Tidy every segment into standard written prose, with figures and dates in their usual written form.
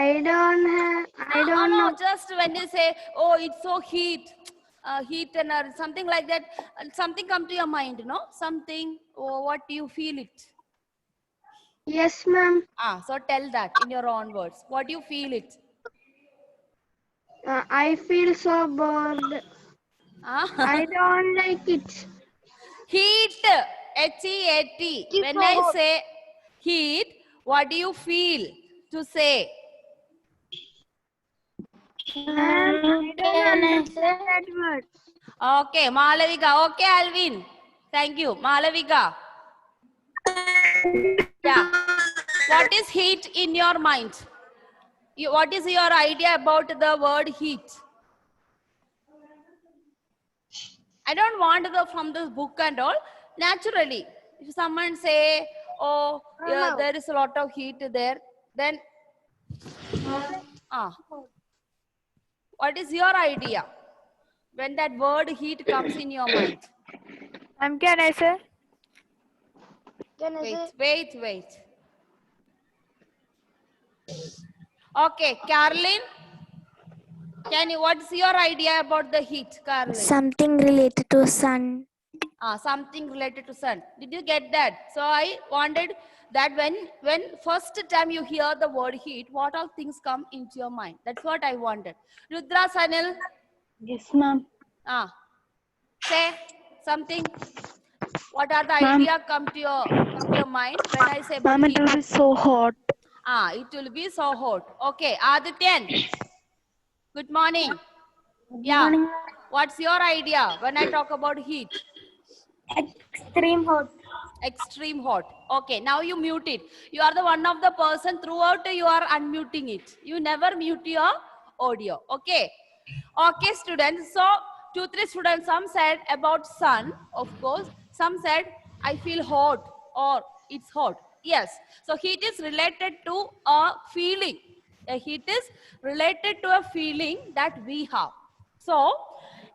I don't No, know. just when you say, oh, it's so heat, heat and something like that, something come to your mind, no? Something, oh, what do you feel it? Yes, ma'am. So tell that in your own words. What do you feel it? I feel so bored. I don't like it. Heat, H-E-A-T. When I say heat, what do you feel to say? Ma'am, I don't understand that word. Okay, Malavika. Okay, Alvin. Thank you. Malavika. Yeah. What is heat in your mind? What is your idea about the word heat? I don't want to go from the book and all. Naturally, if someone say, oh, yeah, there is a lot of heat there, then what is your idea when that word heat comes in your mind? Can I say? Wait. Okay, Carolyn, what's your idea about the heat, Carolyn? Something related to sun. Something related to sun. Did you get that? So I wanted that when first time you hear the word heat, what all things come into your mind? That's what I wanted. Rudra, Sanil. Yes, ma'am. Say something. What are the idea come to your mind when I say about heat? It will be so hot. It will be so hot. Okay, Adityan. Good morning. Yeah. Morning. What's your idea when I talk about heat? Extreme hot. Extreme hot. Okay, now you mute it. You are the one of the person throughout you are unmuting it. You never mute your audio. Okay. Okay, students. So 2-3 students, some said about sun, of course. Some said I feel hot or it's hot. Yes. So heat is related to a feeling. A heat is related to a feeling that we have. So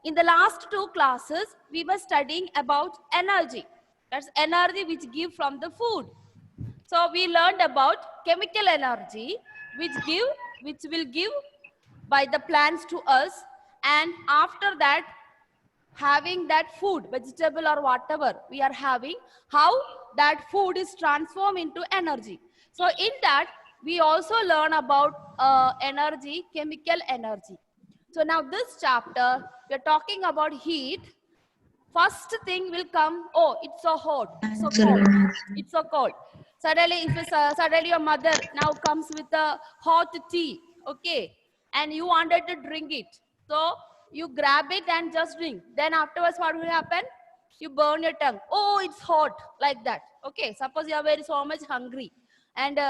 in the last 2 classes, we were studying about energy. That's energy which give from the food. So we learned about chemical energy which will give by the plants to us, and after that having that food, vegetable or whatever we are having, how that food is transformed into energy. So in that we also learn about energy, chemical energy. So now this chapter we are talking about heat. First thing will come, oh, it's so hot, it's so cold, it's so cold. Suddenly, suddenly your mother now comes with a hot tea, okay, and you wanted to drink it. So you grab it and just drink. Then afterwards, what will happen? You burn your tongue. Oh, it's hot, like that. Okay, suppose you are very so much hungry, and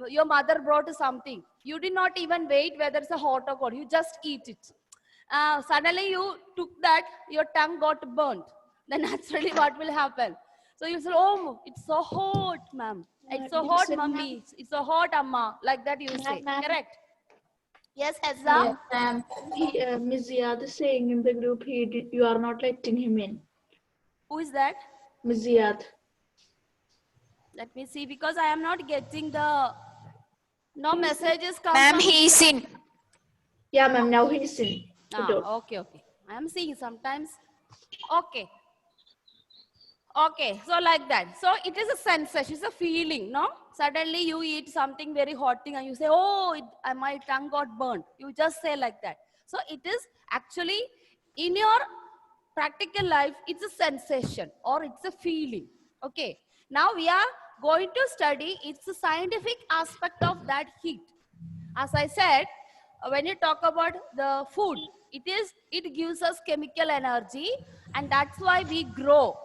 your mother brought something. You did not even wait whether it's a hot or cold. You just eat it. Suddenly you took that, your tongue got burnt. Then naturally what will happen? So you say, oh, it's so hot, ma'am. It's so hot, mummy. It's so hot, amma. Like that you say. Correct? Yes, Hezza? Ma'am, Miss Ziad is saying in the group you are not letting him in. Who is that? Miss Ziad. Let me see, because I am not getting the... No messages come Ma'am, from... he's in. Yeah, ma'am, now he's in. Okay. I am seeing sometimes. Okay. Okay, so like that. So it is a sensation, it's a feeling, no? Suddenly you eat something very hot thing and you say, oh, my tongue got burnt. You just say like that. So it is actually in your practical life, it's a sensation or it's a feeling. Okay, now we are going to study, it's a scientific aspect of that heat. As I said, when you talk about the food, it gives us chemical energy, and that's why we grow.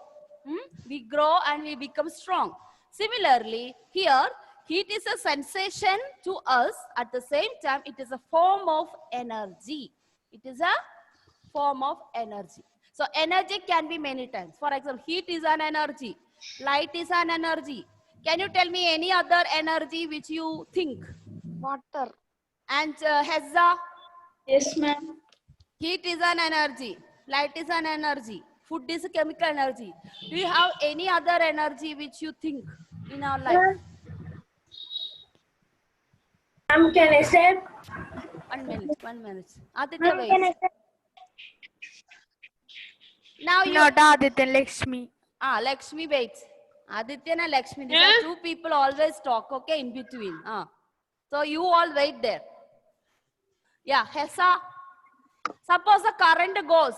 We grow and we become strong. Similarly, here, heat is a sensation to us. At the same time, it is a form of energy. It is a form of energy. So energy can be many times. For example, heat is an energy. Light is an energy. Can you tell me any other energy which you think? Water. And Hezza? Yes, ma'am. Heat is an energy. Light is an energy. Food is a chemical energy. Do you have any other energy which you think in our life? Can I say? 1 minute, 1 minute. Aditya, wait. Now you. Not Aditya, Lakshmi. Lakshmi, wait. Aditya and Lakshmi, these are two people always talk, okay, in between. So you all wait there. Yeah, Hessa. Suppose the current goes.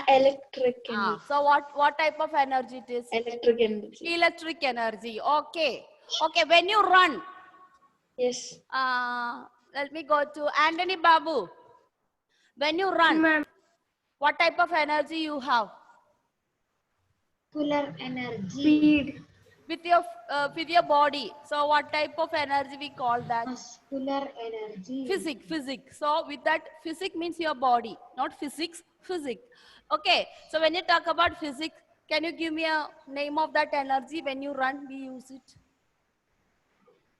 Electric energy. So what type of energy it is? Electric energy. Electric energy. Okay. Okay, when you run. Yes. Let me go to Anthony Babu. When you run, Ma'am. what type of energy you have? Muscular energy. Speed. With your body. So what type of energy we call that? Muscular energy. Physics. So with that, physics means your body, not physics, physics. Okay. So when you talk about physics, can you give me a name of that energy? When you run, we use it.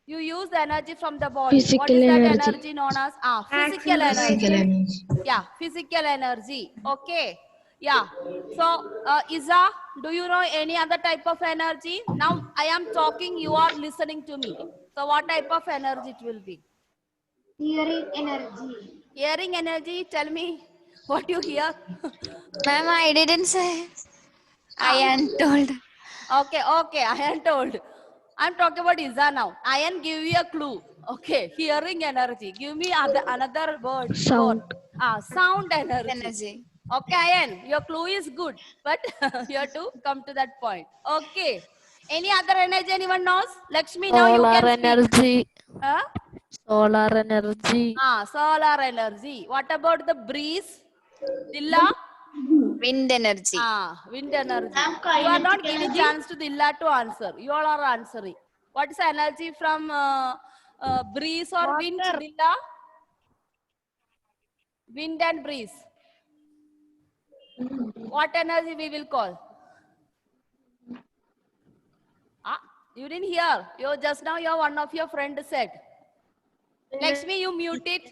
You use the energy from the body. Physical what is that energy. energy known as? Physical energy. Physical energy. Yeah, physical energy. Okay. Yeah. So, Isa, do you know any other type of energy? Now, I am talking, you are listening to me. So, what type of energy it will be? Hearing energy. Hearing energy, tell me what you hear. Ma'am, I didn't say. I am told. Okay, I am told. I'm talking about Isa now. I am give you a clue. Okay, hearing energy. Give me another word. Sound. Sound energy. Energy. Okay, Ayan, your clue is good, but you have to come to that point. Okay. Any other energy anyone knows? Lakshmi, now you Solar can speak. energy. Huh? Solar energy. Solar energy. What about the breeze? Dilla? Wind energy. Wind energy. You are not giving chance to Dilla to answer. You all are answering. What is energy from breeze or wind? Dilla? Wind and breeze. What energy we will call? You didn't hear. You just now one of your friend said. Lakshmi, you mute it.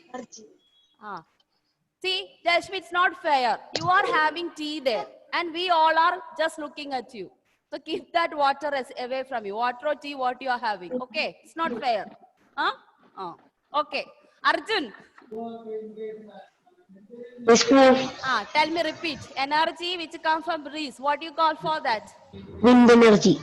See, Lakshmi, it's not fair. You are having tea there and we all are just looking at you. So keep that water away from you. Water or tea, what you are having. Okay, it's not fair. Okay. Arjun. Tell me, repeat. Energy which comes from breeze. What do you call for that? Wind energy.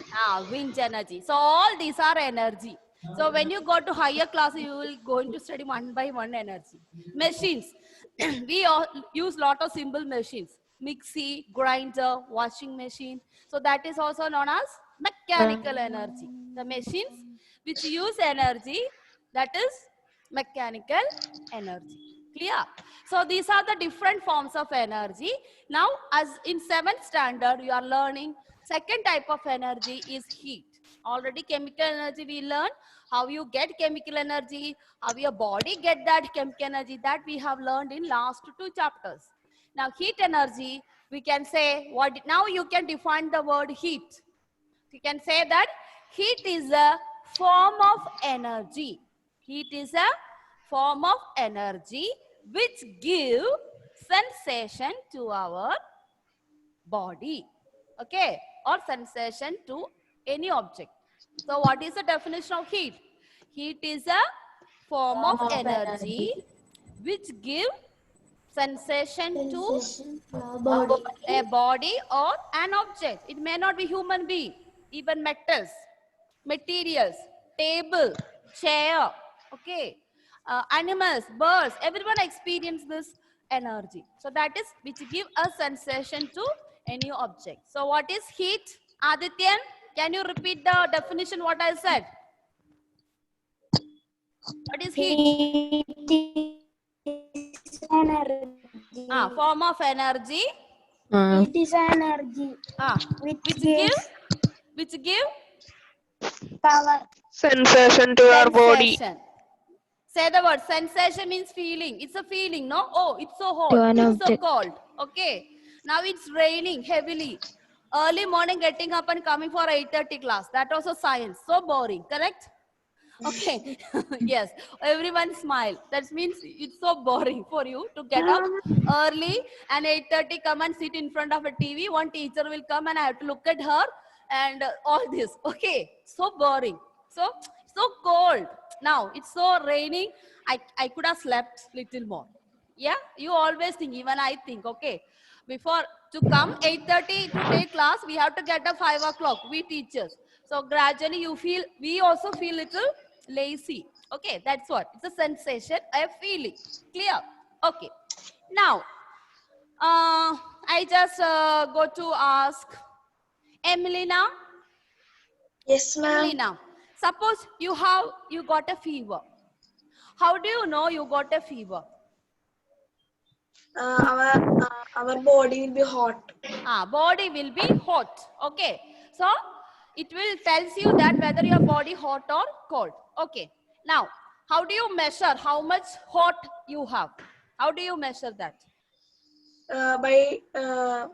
Wind energy. So all these are energy. So when you go to higher class, you will going to study one by one energy. Machines. We all use lot of simple machines. Mixie, grinder, washing machine. So that is also known as mechanical energy. The machines which use energy, that is mechanical energy. Clear? So these are the different forms of energy. Now, as in 7th standard, you are learning second type of energy is heat. Already chemical energy we learned. How you get chemical energy, how your body get that chemical energy, that we have learned in last 2 chapters. Now, heat energy, we can say, now you can define the word heat. You can say that heat is a form of energy. Heat is a form of energy which give sensation to our body. Okay, or sensation to any object. So what is the definition of heat? Heat is a form of energy which give sensation to a body or an object. It may not be human being, even metals, materials, table, chair, okay, animals, birds, everyone experience this energy. So that is which give a sensation to any object. So what is heat? Adityan, can you repeat the definition what I said? What is heat? Energy. Form of energy. It is energy. Which give Power. Sensation to our body. sensation. Say the word. Sensation means feeling. It's a feeling, no? Oh, it's so hot. To an It's so object. cold. Okay. Now it's raining heavily. Early morning getting up and coming for 8:30 class. That also science. So boring. Correct? Okay. Yes. Everyone smile. That means it's so boring for you to get up early and 8:30 come and sit in front of a TV. One teacher will come and I have to look at her and all this. Okay. So boring. So cold. Now it's so raining. I could have slept little more. Yeah, you always think, even I think, okay, before to come 8:30 to take class, we have to get up 5 o'clock, we teachers. So gradually we also feel little lazy. Okay, that's what, it's a sensation, a feeling. Clear? Okay. Now, I just go to ask Emelina. Yes, ma'am. Emelina, suppose you got a fever. How do you know you got a fever? Our body will be hot. Body will be hot. Okay. So it will tells you that whether your body hot or cold. Okay. Now, how do you measure how much hot you have? How do you measure that? By the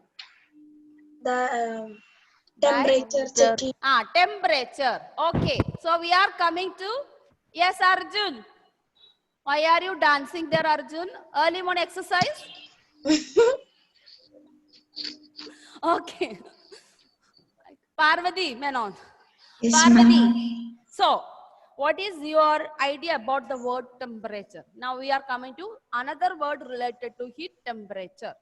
temperature checking. Temperature. Okay. So we are coming to, yes, Arjun. Why are you dancing there, Arjun? Early morning exercise? Okay. Parvati, Menon. Yes, Parvati. ma'am. So, what is your idea about the word temperature? Now we are coming to another word related to heat, temperature.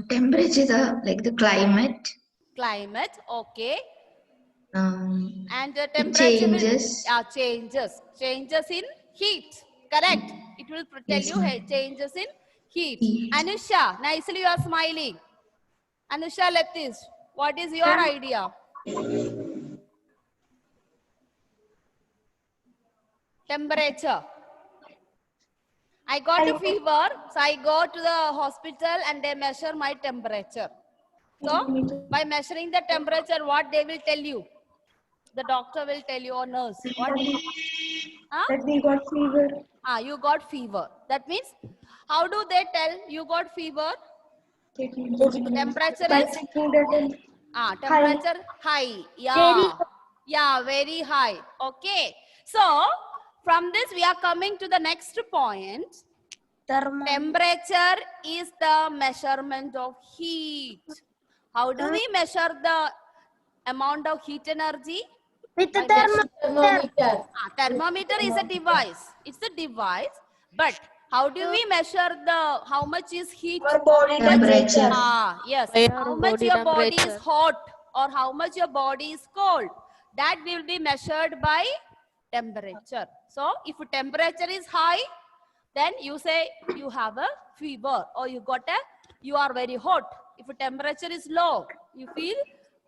Temperature, like the climate. Climate, okay. And the It temperature changes. changes in heat. Correct. It will tell Yes, you ma'am. changes in heat. Heat. Anusha, nicely you are smiling. Anusha Letish, what is your idea? Temperature. I got a fever, so I go to the hospital and they measure my temperature. So, by measuring the temperature, what they will tell you? The doctor will tell you, or nurse. What? That we got fever. You got fever. That means, how do they tell you got fever? Temperature By is? checking the Temperature high. Yeah. Very Yeah, very high. Okay. So, from this, we are coming to the next point. Temperature is the measurement of heat. How do we measure the amount of heat energy? with the Thermometer. Thermometer is a device. It's a device. But how do we measure how much is heat? Our body temperature. Yes. By How our much body your body is temperature. hot or how much your body is cold. That will be measured by temperature. So if temperature is high, then you say you have a fever or you are very hot. If temperature is low, you feel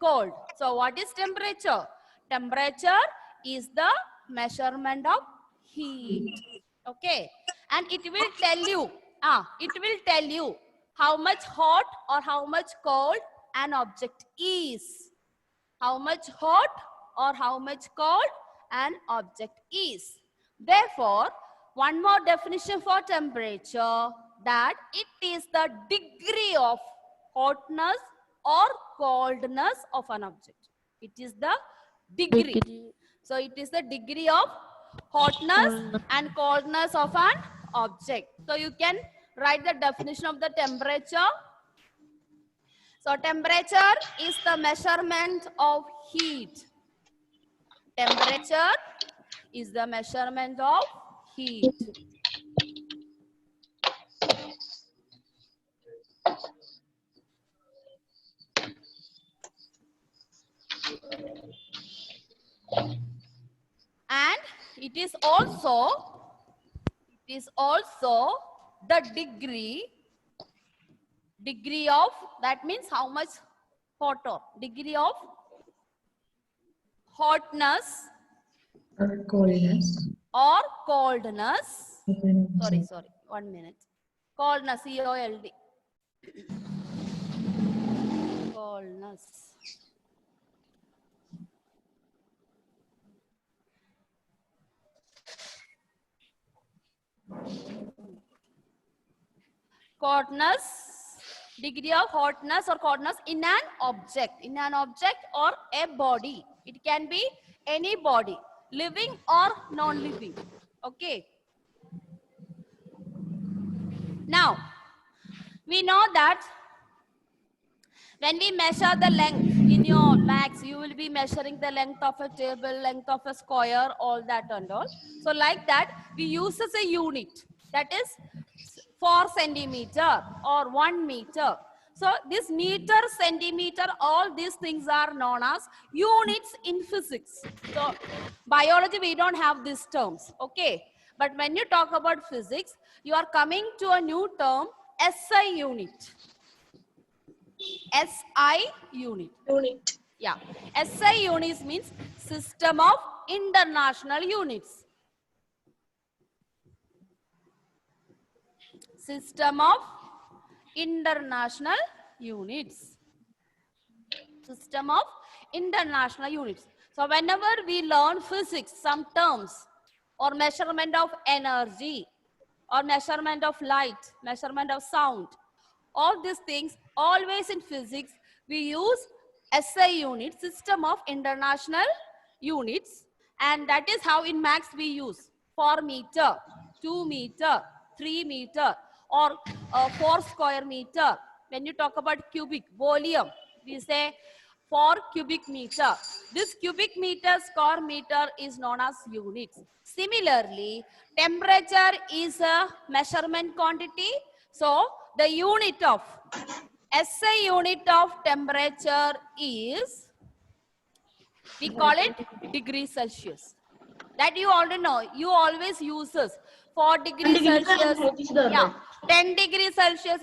cold. So what is temperature? Temperature is the measurement of heat. Okay. And it will tell you how much hot or how much cold an object is. How much hot or how much cold an object is. Therefore, one more definition for temperature, that it is the degree of hotness or coldness of an object. It is the degree. So it is the degree of hotness and coldness of an object. So you can write the definition of the temperature. So temperature is the measurement of heat. Temperature is the measurement of heat. And it is also the degree of, that means how much hotter, degree of hotness Or coldness. or coldness. Sorry, 1 minute. Coldness, C-O-L-D. Coldness. Hotness, degree of hotness or coldness in an object or a body. It can be any body, living or non-living. Okay. Now, we know that When we measure the length in your max, you will be measuring the length of a table, length of a square, all that and all. So like that, we use as a unit. That is 4 centimeter or 1 meter. So this meter, centimeter, all these things are known as units in physics. So biology, we don't have these terms, okay? But when you talk about physics, you are coming to a new term, SI unit. SI unit. Yeah. SI units means System of International Units. System of International Units. System of International Units. So whenever we learn physics, some terms or measurement of energy or measurement of light, measurement of sound, all these things, always in physics, we use SI unit, System of International Units. And that is how in maths we use 4 meter, 2 meter, 3 meter, or 4 square meter. When you talk about cubic, volume, we say 4 cubic meter. This cubic meter, square meter is known as units. Similarly, temperature is a measurement quantity. So, the unit of, SI unit of temperature is, we call it degrees Celsius. That you already know. You always use this. 4 degrees Celsius. Yeah. 10 degrees Celsius.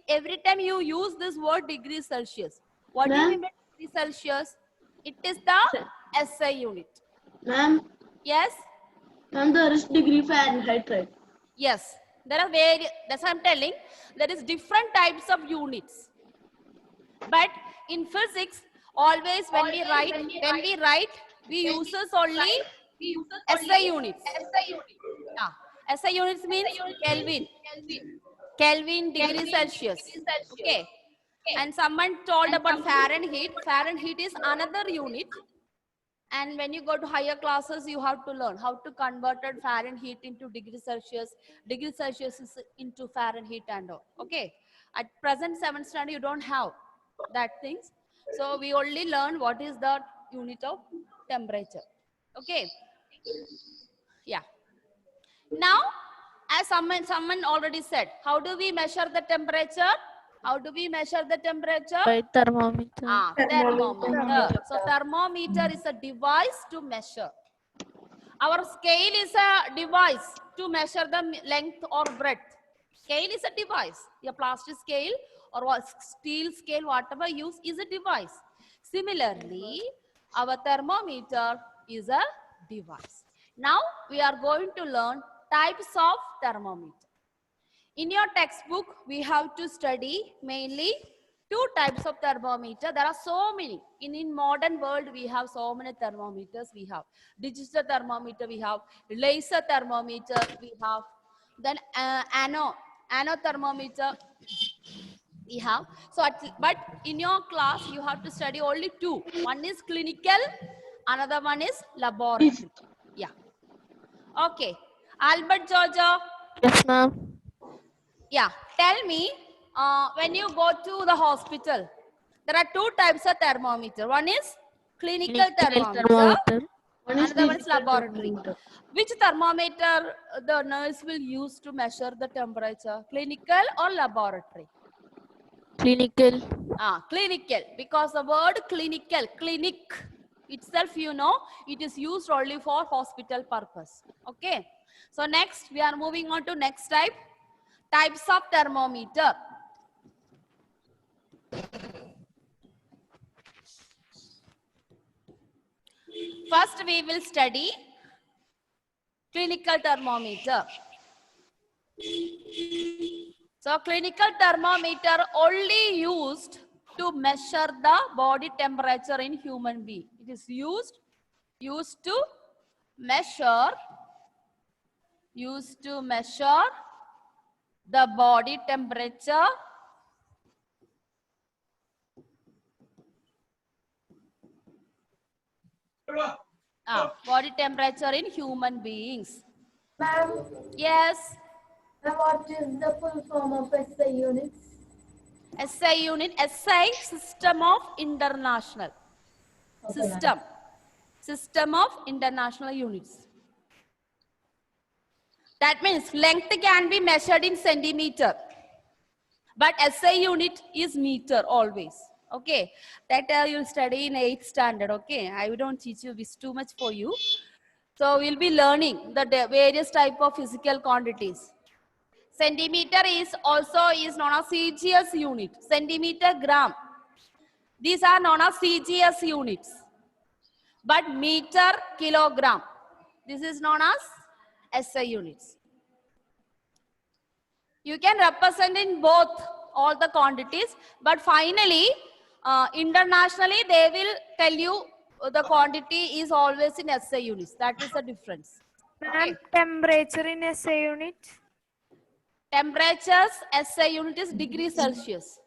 Every time you use this word degrees Celsius. What do you mean by degrees Celsius? It is the SI unit. Ma'am, Yes? ma'am, there is degree Fahrenheit, right? Yes. There are various, that's what I'm telling. There is different types of units. But in physics, always when we write, we use only SI units. SI units means Kelvin. Kelvin degree Celsius. Okay. And someone told about Fahrenheit. Fahrenheit is another unit. And when you go to higher classes, you have to learn how to convert Fahrenheit into degree Celsius is into Fahrenheit and all. Okay. At present 7th standard, you don't have that things. So we only learn what is the unit of temperature. Okay. Yeah. Now, as someone already said, how do we measure the temperature? How do we measure the temperature? By thermometer. Thermometer. So thermometer is a device to measure. Our scale is a device to measure the length or breadth. Scale is a device. A plastic scale or steel scale, whatever use, is a device. Similarly, our thermometer is a device. Now we are going to learn types of thermometer. In your textbook, we have to study mainly 2 types of thermometer. There are so many. In modern world, we have so many thermometers. We have digital thermometer, we have laser thermometer, we have then thermometer we have. So, but in your class, you have to study only 2. One is clinical, another one is laboratory. Yeah. Okay. Albert Georgia. Yes, ma'am. Yeah. Tell me, when you go to the hospital, there are 2 types of thermometer. One is clinical thermometer. Another one is laboratory. Which thermometer the nurse will use to measure the temperature? Clinical or laboratory? Clinical. Clinical. Because the word clinical, clinic itself, you know, it is used only for hospital purpose. Okay. So next, we are moving on to next type. Types of thermometer. First, we will study clinical thermometer. So, clinical thermometer only used to measure the body temperature in human being. It is used to measure the body temperature body temperature in human beings. Ma'am, Yes. what is the full form of SI units? SI unit, SI, System of International. System of International Units. That means length can be measured in centimeter. But SI unit is meter always. Okay. That you'll study in 8th standard. Okay. I don't teach you, it's too much for you. So we'll be learning the various type of physical quantities. Centimeter is also known as CGS unit. Centimeter, gram. These are known as CGS units. But meter, kilogram. This is known as SI units. You can represent in both all the quantities, but finally, internationally, they will tell you the quantity is always in SI units. That is the difference. Ma'am, temperature in SI unit? Temperatures, SI unit is degree Celsius.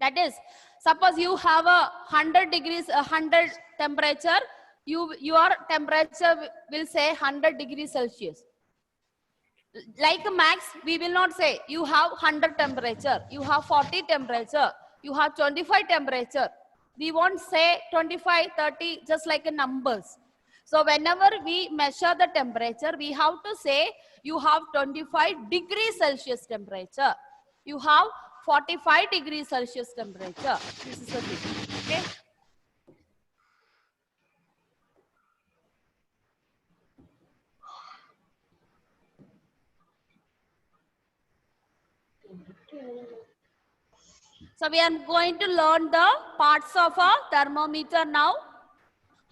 That is, suppose you have a 100 degrees, 100 temperature, your temperature will say 100 degrees Celsius. Like max, we will not say you have 100 temperature, you have 40 temperature, you have 25 temperature. We won't say 25, 30, just like a numbers. So whenever we measure the temperature, we have to say you have 25 degrees Celsius temperature. You have 45 degrees Celsius temperature. This is the thing. Okay. So we are going to learn the parts of a thermometer now.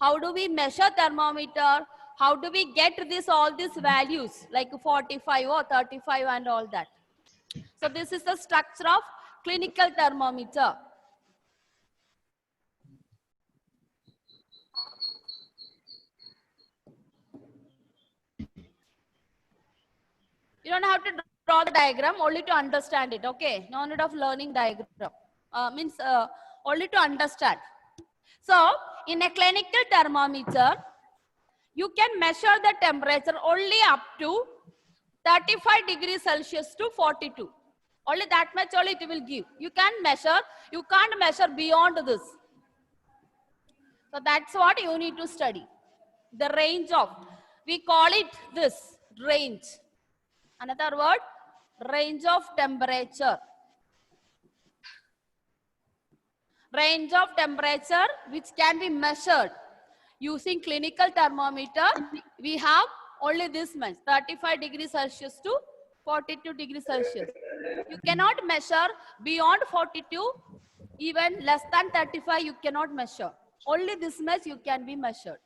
How do we measure thermometer? How do we get all these values like 45 or 35 and all that? So this is the structure of clinical thermometer. You don't have to draw the diagram, only to understand it. Okay, no need of learning diagram. Means only to understand. So in a clinical thermometer, you can measure the temperature only up to 35 degrees Celsius to 42. Only that much only it will give. You can't measure beyond this. So that's what you need to study. The range of, we call it this, range. Another word, range of temperature. Range of temperature which can be measured using clinical thermometer. We have only this much, 35 degrees Celsius to 42 degrees Celsius. You cannot measure beyond 42, even less than 35 you cannot measure. Only this much you can be measured.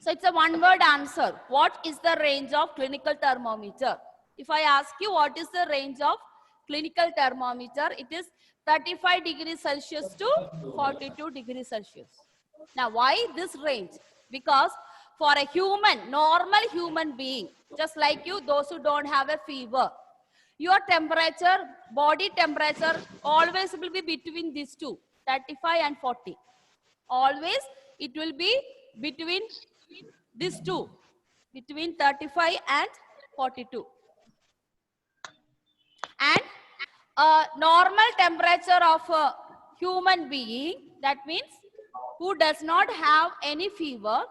So it's a one-word answer. What is the range of clinical thermometer? If I ask you what is the range of clinical thermometer, it is 35 degrees Celsius to 42 degrees Celsius. Now, why this range? Because for a human, normal human being, just like you, those who don't have a fever, your temperature, body temperature, always will be between these two, 35 and 40. Always it will be between these two, between 35 and 42. And normal temperature of a human being, that means who does not have any fever,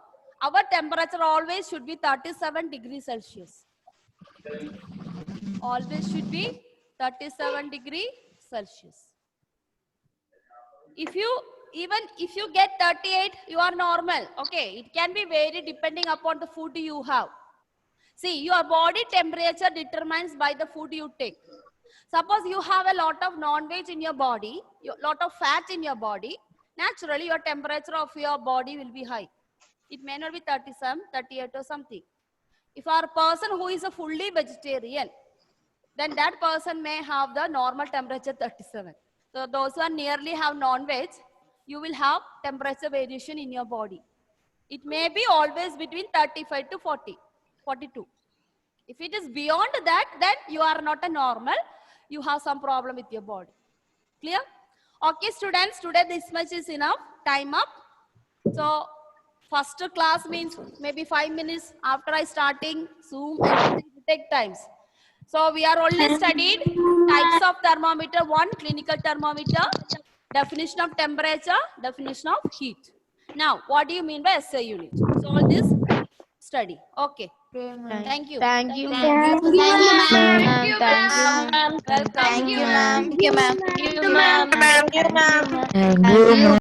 our temperature always should be 37 degrees Celsius. Always should be 37 degrees Celsius. Even if you get 38, you are normal. Okay, it can be varied depending upon the food you have. See, your body temperature determines by the food you take. Suppose you have a lot of non-veg in your body, a lot of fat in your body, naturally your temperature of your body will be high. It may not be 37, 38 or something. If a person who is a fully vegetarian, then that person may have the normal temperature 37. So those who are nearly have non-veg, you will have temperature variation in your body. It may be always between 35 to 40, 42. If it is beyond that, then you are not a normal. You have some problem with your body. Clear? Okay, students, today this much is enough. Time up. So, first class means maybe 5 minutes after I starting Zoom, everything will take times. So, we are only studied types of thermometer. One, clinical thermometer, definition of temperature, definition of heat. Now, what do you mean by SI unit? So, all this study. Okay. Thank you. Thank you, Thank ma'am. you, ma'am. Thank you, ma'am. Welcome. Thank you, ma'am. Thank you, ma'am. Thank you, ma'am. Thank you, ma'am. Thank you, ma'am.